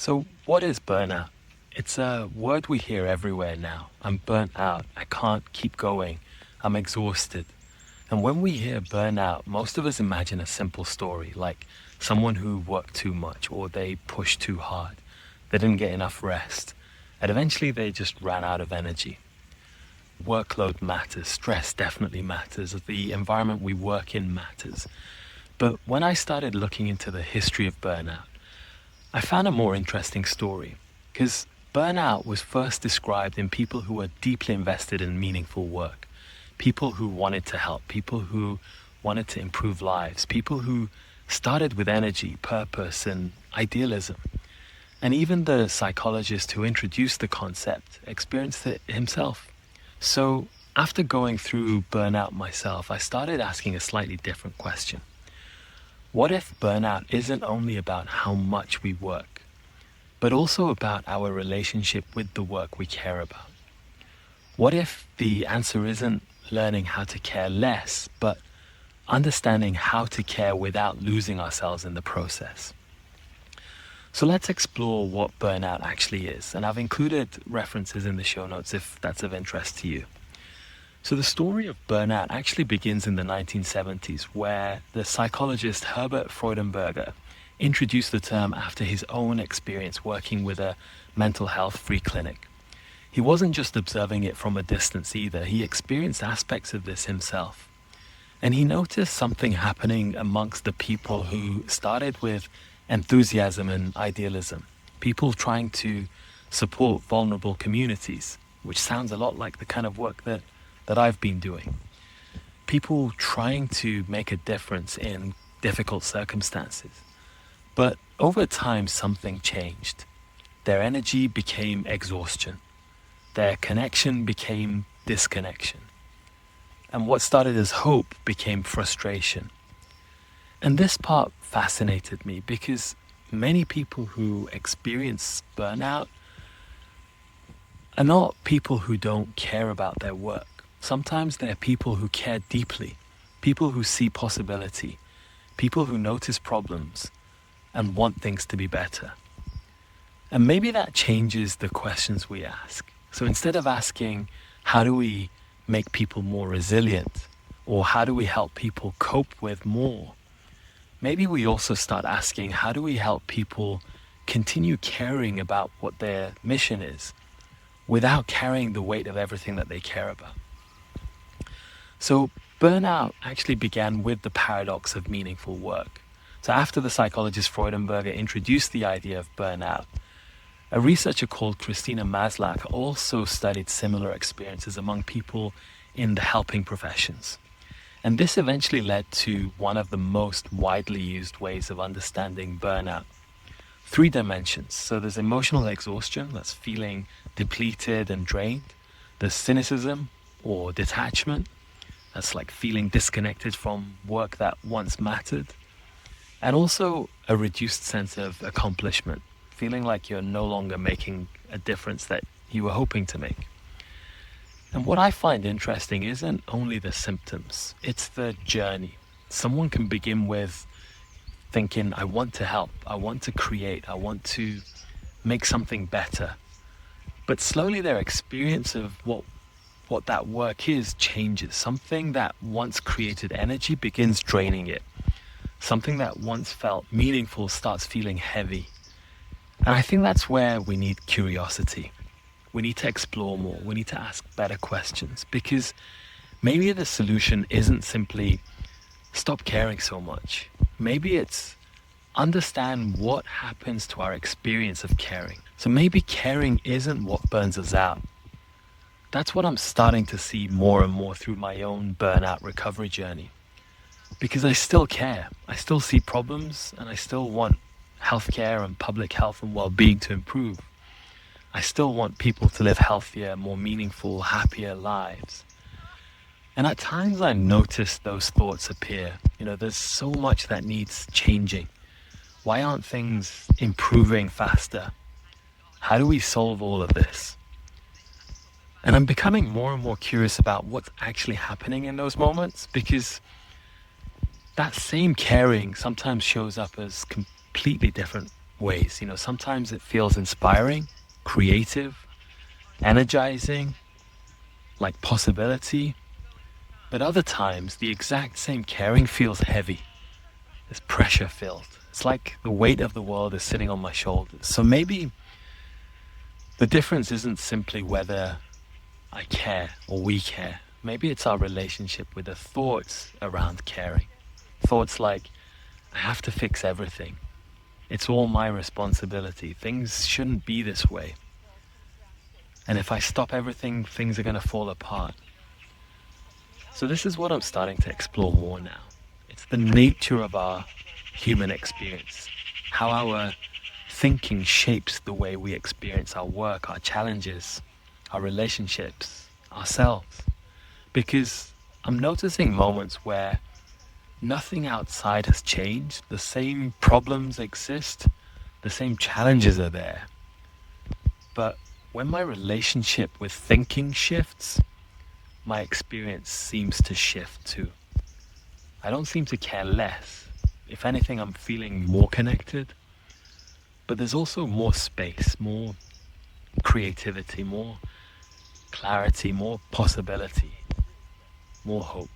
So, what is burnout? It's a word we hear everywhere now. I'm burnt out. I can't keep going. I'm exhausted. And when we hear burnout, most of us imagine a simple story like someone who worked too much or they pushed too hard. They didn't get enough rest. And eventually they just ran out of energy. Workload matters. Stress definitely matters. The environment we work in matters. But when I started looking into the history of burnout, I found a more interesting story because burnout was first described in people who were deeply invested in meaningful work, people who wanted to help, people who wanted to improve lives, people who started with energy, purpose, and idealism. And even the psychologist who introduced the concept experienced it himself. So after going through burnout myself, I started asking a slightly different question. What if burnout isn't only about how much we work, but also about our relationship with the work we care about? What if the answer isn't learning how to care less, but understanding how to care without losing ourselves in the process? So let's explore what burnout actually is, and I've included references in the show notes if that's of interest to you. So the story of burnout actually begins in the 1970s, where the psychologist Herbert Freudenberger introduced the term after his own experience working with a mental health free clinic. He wasn't just observing it from a distance either, he experienced aspects of this himself. And he noticed something happening amongst the people who started with enthusiasm and idealism, people trying to support vulnerable communities, which sounds a lot like the kind of work that I've been doing. People trying to make a difference in difficult circumstances. But over time, something changed. Their energy became exhaustion. Their connection became disconnection. And what started as hope became frustration. And this part fascinated me because many people who experience burnout are not people who don't care about their work. Sometimes they're people who care deeply, people who see possibility, people who notice problems and want things to be better. And maybe that changes the questions we ask. So instead of asking, how do we make people more resilient? Or how do we help people cope with more? Maybe we also start asking, how do we help people continue caring about what their mission is without carrying the weight of everything that they care about? So burnout actually began with the paradox of meaningful work. So after the psychologist Freudenberger introduced the idea of burnout, a researcher called Christina Maslach also studied similar experiences among people in the helping professions. And this eventually led to one of the most widely used ways of understanding burnout. 3 dimensions. So there's emotional exhaustion, that's feeling depleted and drained. There's cynicism or detachment. That's like feeling disconnected from work that once mattered. And also a reduced sense of accomplishment, feeling like you're no longer making a difference that you were hoping to make. And what I find interesting isn't only the symptoms, it's the journey. Someone can begin with thinking, I want to help, I want to create, I want to make something better. But slowly their experience of what that work is changes. Something that once created energy begins draining it. Something that once felt meaningful starts feeling heavy. And I think that's where we need curiosity. We need to explore more. We need to ask better questions because maybe the solution isn't simply stop caring so much. Maybe it's understand what happens to our experience of caring. So maybe caring isn't what burns us out. That's what I'm starting to see more and more through my own burnout recovery journey. Because I still care. I still see problems and I still want healthcare and public health and well-being to improve. I still want people to live healthier, more meaningful, happier lives. And at times I notice those thoughts appear. There's so much that needs changing. Why aren't things improving faster? How do we solve all of this? And I'm becoming more and more curious about what's actually happening in those moments because that same caring sometimes shows up as completely different ways. You know, sometimes it feels inspiring, creative, energizing, like possibility. But other times, the exact same caring feels heavy. It's pressure filled. It's like the weight of the world is sitting on my shoulders. So maybe the difference isn't simply whether I care or we care. Maybe it's our relationship with the thoughts around caring. Thoughts like, I have to fix everything. It's all my responsibility. Things shouldn't be this way. And if I stop everything, things are going to fall apart. So this is what I'm starting to explore more now. It's the nature of our human experience, how our thinking shapes the way we experience our work, our challenges, our relationships, ourselves. Because I'm noticing moments where nothing outside has changed, the same problems exist, the same challenges are there. But when my relationship with thinking shifts, my experience seems to shift too. I don't seem to care less. If anything, I'm feeling more connected. But there's also more space, more creativity, more clarity, more possibility, more hope.